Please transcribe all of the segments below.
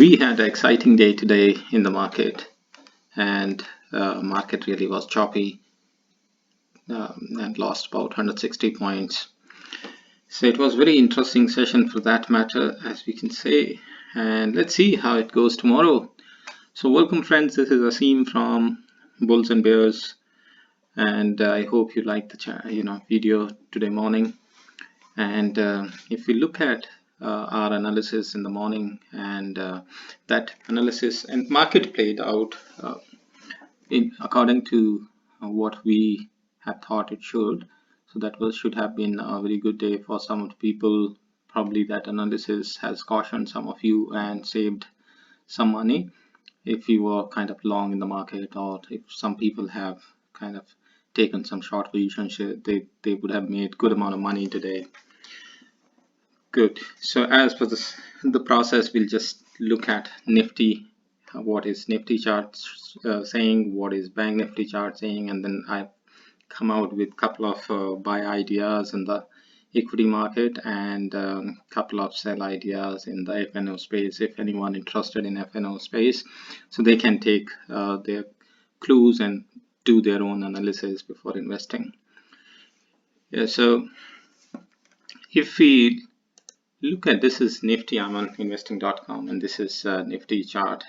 We had an exciting day today in the market, and market really was choppy and lost about 160 points. So it was very interesting session for that matter, as we can say. And let's see how it goes tomorrow. So welcome friends, this is Asim from Bulls and Bears, and I hope you like the video today morning. And if we look at our analysis in the morning, and that analysis and market played out according to what we had thought it should. So that should have been a very good day for some of the people. Probably that analysis has cautioned some of you and saved some money if you were kind of long in the market, or if some people have kind of taken some short positions, they would have made good amount of money today. Good. So as for the process, we'll just look at Nifty. What is Nifty chart saying? What is Bank Nifty chart saying? And then I come out with a couple of buy ideas in the equity market and a couple of sell ideas in the FNO space. If anyone interested in FNO space, so they can take their clues and do their own analysis before investing. Yeah. So if we look at this is Nifty. I'm on investing.com, and this is Nifty chart.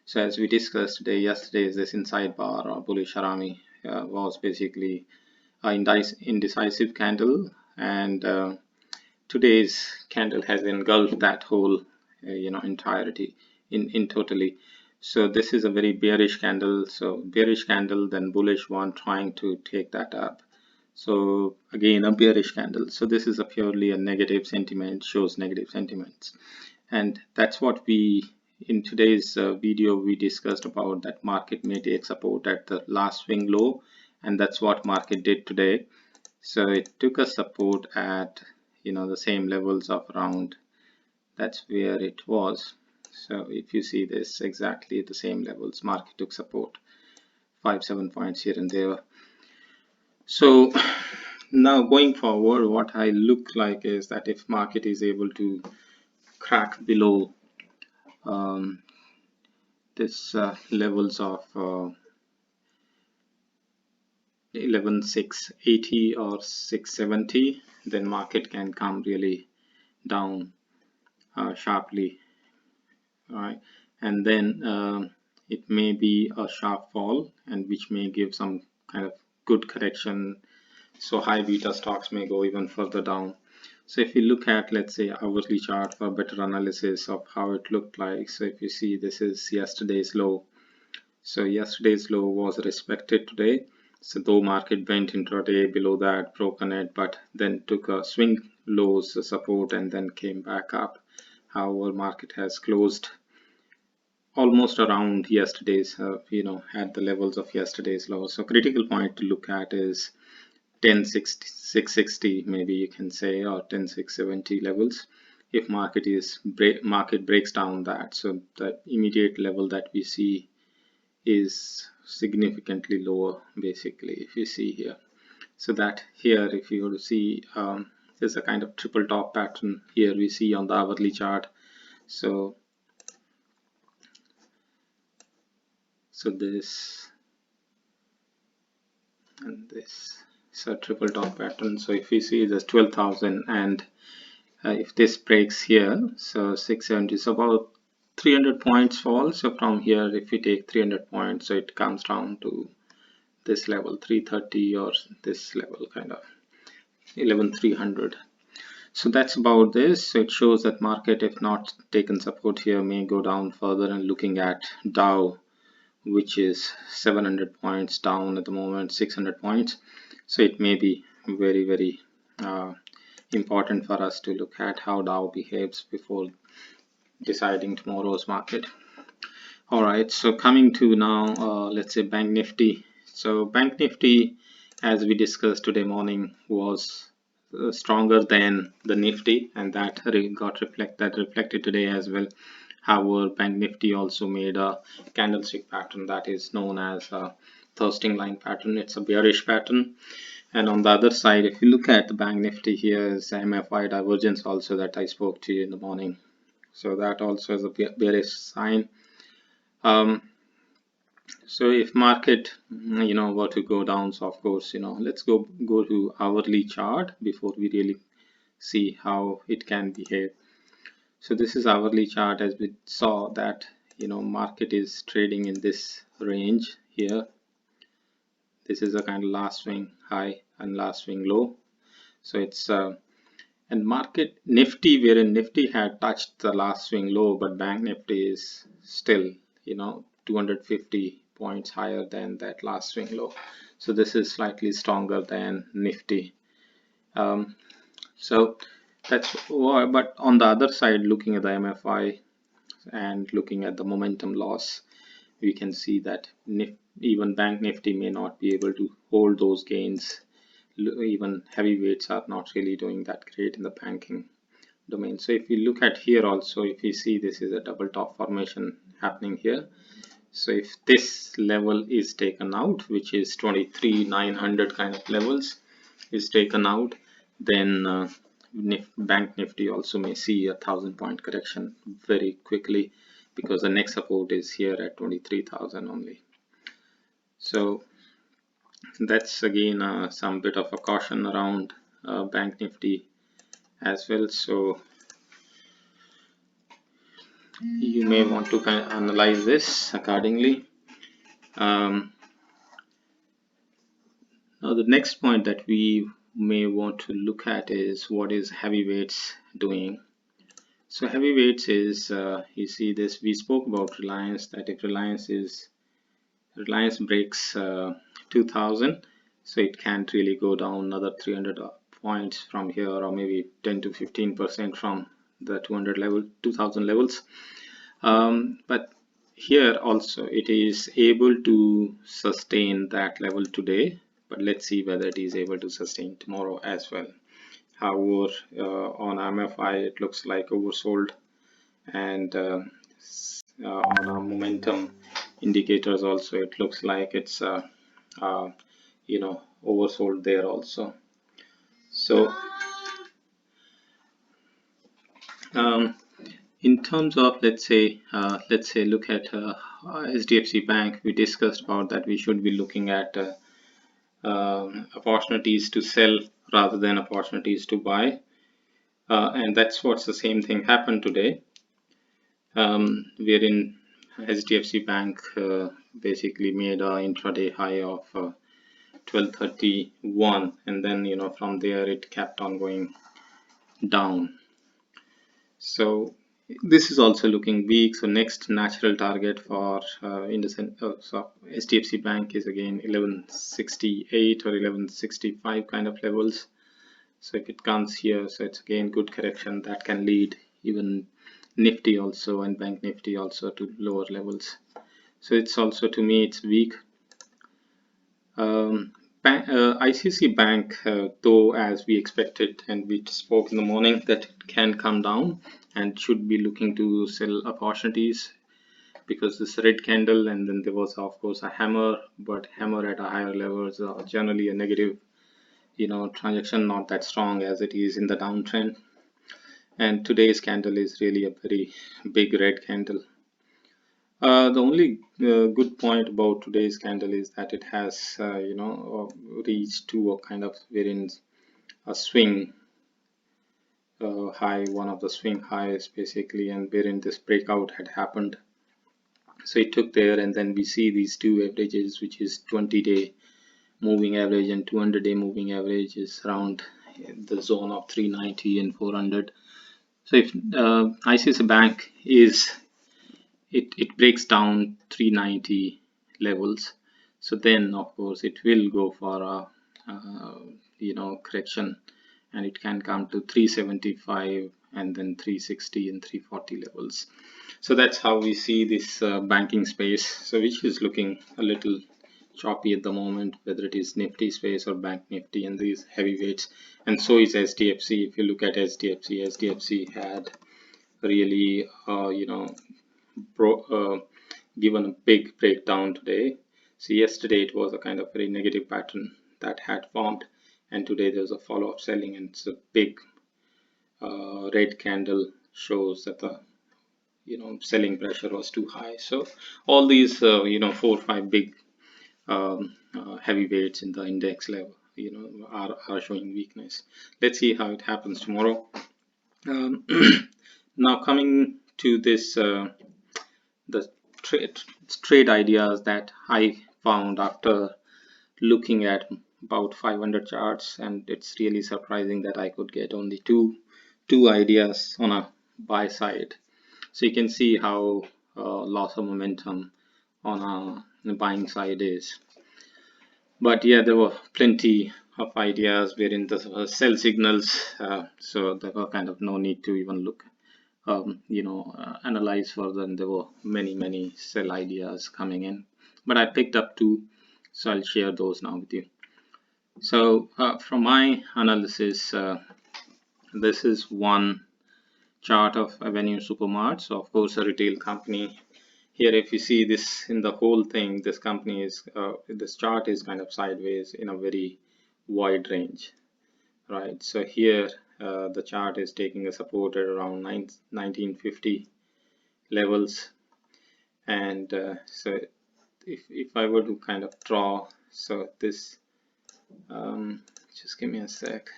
So as we discussed today, yesterday, this inside bar or bullish harami was basically an indecisive candle, and today's candle has engulfed that whole entirety in totally. So this is a very bearish candle. So bearish candle, then bullish one trying to take that up. So again a bearish candle. So this is a purely a negative sentiment, shows negative sentiments, and that's what we in today's video we discussed about, that market may take support at the last swing low, and that's what market did today. So it took a support at the same levels of around, that's where it was. So if you see this, exactly at the same levels market took support, 5-7 points here and there. So now going forward, what I look like is that if market is able to crack below this levels of 11,680 or 670, then market can come really down sharply. All right, and then it may be a sharp fall, and which may give some kind of good correction. So high beta stocks may go even further down. So if you look at, let's say, hourly chart for better analysis of how it looked like. So if you see, this is yesterday's low. So yesterday's low was respected today. So though market went intraday below that, broken it, but then took a swing lows support and then came back up. However, market has closed almost around yesterday's, at the levels of yesterday's low. So critical point to look at is 10,660, maybe you can say, or 10,670 levels. If market breaks down that, so the immediate level that we see is significantly lower, basically, if you see here. So that here, if you were to see, there's a kind of triple top pattern here we see on the hourly chart. So this and this, so triple top pattern. So if you see this 12,000, and if this breaks here, so 670 is about 300 points fall. So from here, if we take 300 points, so it comes down to this level 330, or this level kind of 11,300. So that's about this. So it shows that market, if not taken support here, may go down further. And looking at Dow, which is 700 points down at the moment, 600 points. So it may be very, very important for us to look at how Dow behaves before deciding tomorrow's market. All right, so coming to now, let's say Bank Nifty. So Bank Nifty, as we discussed today morning, was stronger than the Nifty, and that got reflected today as well. However, Bank Nifty also made a candlestick pattern that is known as a thirsting line pattern. It's a bearish pattern. And on the other side, if you look at the Bank Nifty, here is MFI divergence also that I spoke to you in the morning. so that also is a bearish sign. um, so if market were to go down, so of course let's go to hourly chart before we really see how it can behave. So this is hourly chart. As we saw that market is trading in this range here. This is a kind of last swing high and last swing low. So it's and market Nifty, wherein Nifty had touched the last swing low, but Bank Nifty is still 250 points higher than that last swing low. So this is slightly stronger than Nifty. So that's why. But on the other side, looking at the MFI and looking at the momentum loss, we can see that even Bank Nifty may not be able to hold those gains. Even heavyweights are not really doing that great in the banking domain. So if we look at here also, if we see this is a double top formation happening here. So if this level is taken out, which is 23,900 kind of levels is taken out, then Bank Nifty also may see a 1,000-point correction very quickly, because the next support is here at 23,000 only. So that's again some bit of a caution around Bank Nifty as well. So you may want to kind of analyze this accordingly. Now the next point that we may want to look at is what is heavyweights doing. So heavyweights is you see this, we spoke about Reliance, that if Reliance breaks 2000, so it can't really go down another 300 points from here, or maybe 10 to 15% from the 2000 levels. But here also it is able to sustain that level today, but let's see whether it is able to sustain tomorrow as well. However, on MFI it looks like oversold, and on our momentum indicators also it looks like it's oversold there also. So in terms of let's say look at SDFC Bank, we discussed about that we should be looking at opportunities to sell rather than opportunities to buy, and that's what's the same thing happened today, wherein SDFC Bank basically made an intraday high of 1231, and then from there it kept on going down. So this is also looking weak. So next natural target for SDFC Bank is again 1168 or 1165 kind of levels. So if it comes here, so it's again good correction that can lead even Nifty also and Bank Nifty also to lower levels. So it's also, to me, it's weak. ICC Bank, though, as we expected and we spoke in the morning, that it can come down and should be looking to sell opportunities, because this red candle, and then there was of course a hammer, but hammer at a higher levels are generally a negative transaction, not that strong as it is in the downtrend. And today's candle is really a very big red candle. The only good point about today's candle is that it has reached to a kind of wherein a swing high, one of the swing highs basically, and wherein this breakout had happened. So it took there, and then we see these two averages, which is 20-day moving average and 200-day moving average is around the zone of 390 and 400. So if ICICI Bank is it breaks down 390 levels, so then of course it will go for a correction, and it can come to 375 and then 360 and 340 levels. So that's how we see this banking space, so which is looking a little choppy at the moment, whether it is Nifty space or Bank Nifty and these heavyweights. And so is SDFC. If you look at SDFC had really given a big breakdown today. So yesterday it was a kind of very negative pattern that had formed, and today there's a follow-up selling, and it's a big red candle shows that the selling pressure was too high. So all these 4 or 5 big heavyweights in the index level are showing weakness. Let's see how it happens tomorrow. um, Now coming to this the trade ideas that I found after looking at about 500 charts, and it's really surprising that I could get only two ideas on a buy side. So you can see how loss of momentum on the buying side is. But yeah, there were plenty of ideas wherein the sell signals, so there were kind of no need to even look analyze further, and there were many sell ideas coming in, but I picked up two, so I'll share those now with you. So from my analysis, this is one chart of Avenue Supermart. So of course a retail company. Here if you see this in the whole thing, this company is this chart is kind of sideways in a very wide range, right? So here the chart is taking a support at around 1950 levels, and so if I were to kind of draw, so this just give me a sec,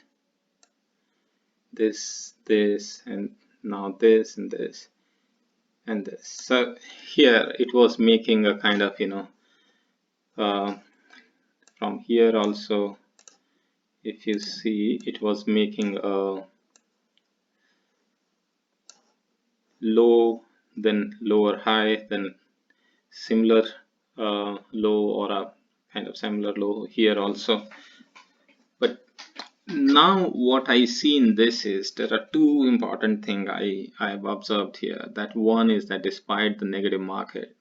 this and now this and this and this. So here it was making a kind of from here also, if you see, it was making a low, then lower high, then similar low, or a kind of similar low here also. But now what I see in this is there are two important things I've observed here. That one is that despite the negative market,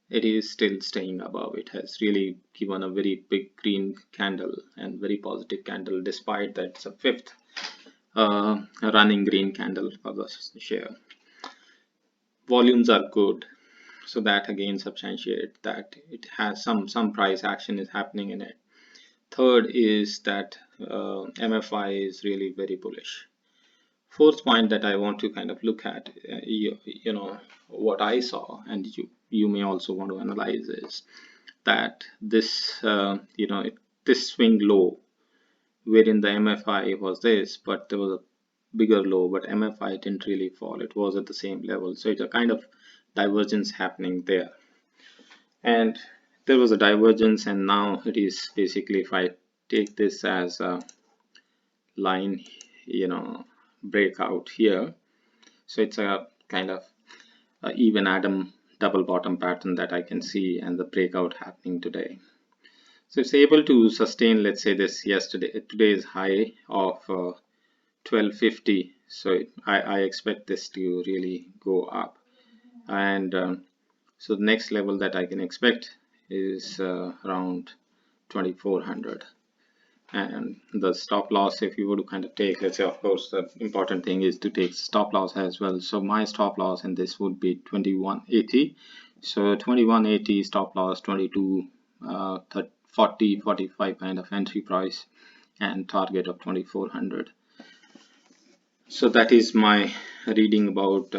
it is still staying above. It has really given a very big green candle and very positive candle, despite that it's a fifth running green candle for the share. Volumes are good, so that again substantiates that it has some price action is happening in it. Third is that MFI is really very bullish. Fourth point that I want to kind of look at, what I saw, and you may also want to analyze, is that this this swing low, wherein the MFI was this, but there was a bigger low, but MFI didn't really fall. It was at the same level, so it's a kind of divergence happening there. And there was a divergence, and now it is basically, if I take this as a line, breakout here, so it's a kind of a even atom double bottom pattern that I can see, and the breakout happening today. So it's able to sustain, let's say, this today's high of 1250. So I expect this to really go up, and so the next level that I can expect is around 2400. And the stop loss, if you were to kind of take, let's say, of course the important thing is to take stop loss as well. So my stop loss in this would be 2180. So 2180 stop loss, 22 40 45 kind of entry price, and target of 2400. So that is my reading about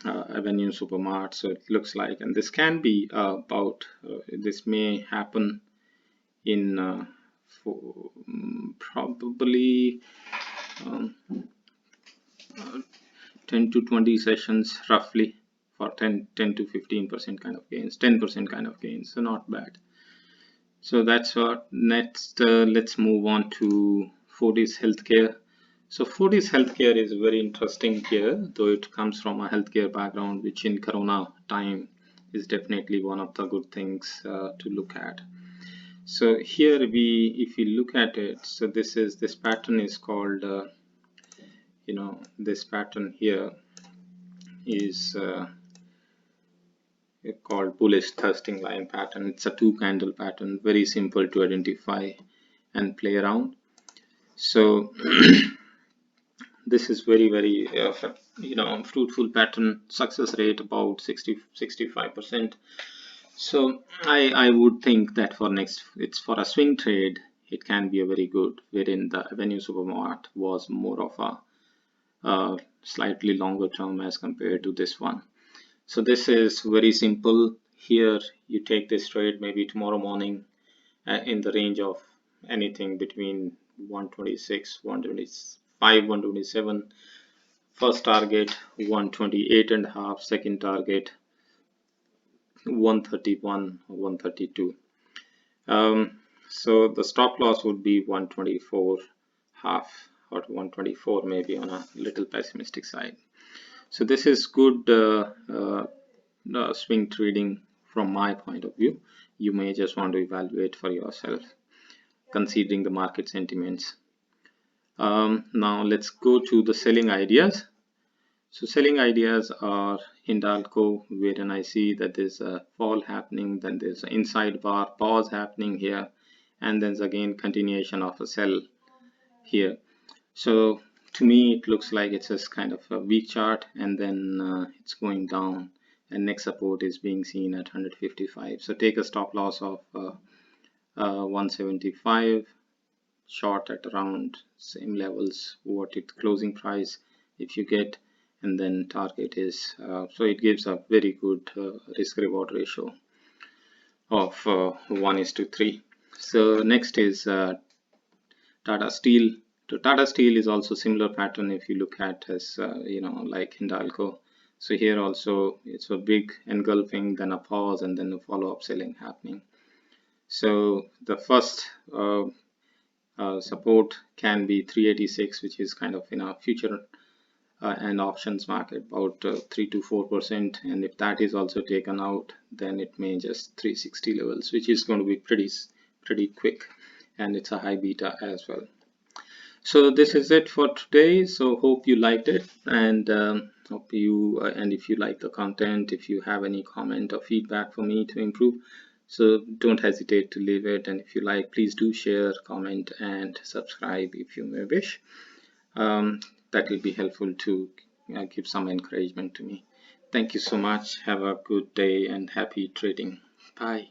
Avenue Supermart. So it looks like, and this can be about this may happen in probably 10 to 20 sessions roughly, for 10 to 15% kind of gains, 10% kind of gains, so not bad. So that's what. Next, let's move on to Fortis Healthcare. So Fortis Healthcare is very interesting here, though it comes from a healthcare background, which in Corona time is definitely one of the good things to look at. So here if you look at it, so this pattern is called this pattern here is called bullish thirsting lion pattern. It's a two candle pattern, very simple to identify and play around. So this is very fruitful pattern, success rate about 60-65%. So I would think that it's for a swing trade, it can be a very good, wherein the Avenue Supermart was more of a slightly longer term as compared to this one. So this is very simple. Here you take this trade maybe tomorrow morning in the range of anything between 126, 125, 127. First target 128 and a half, second target 131 or 132. So the stop loss would be 124 half or 124, maybe on a little pessimistic side. So this is good swing trading from my point of view. You may just want to evaluate for yourself considering the market sentiments. Now let's go to the selling ideas. So selling ideas are Hindalco, wherein I see that there's a fall happening, then there's an inside bar pause happening here, and then again continuation of a sell here. So to me it looks like it's just kind of a weak chart, and then it's going down, and next support is being seen at 155. So take a stop loss of 175, short at around same levels what its closing price if you get, and then target is so it gives a very good risk reward ratio of 1:3. So next is Tata Steel. So Tata Steel is also similar pattern if you look at as like Hindalco. So here also it's a big engulfing, then a pause, and then a follow-up selling happening. So the first support can be 386, which is kind of in a future and options market about 3 to 4%, and if that is also taken out, then it may just 360 levels, which is going to be pretty quick, and it's a high beta as well. So this is it for today. So hope you liked it, and hope you and if you like the content, if you have any comment or feedback for me to improve, so don't hesitate to leave it, and if you like, please do share, comment, and subscribe if you may wish. That will be helpful to give some encouragement to me. Thank you so much. Have a good day and happy trading. Bye.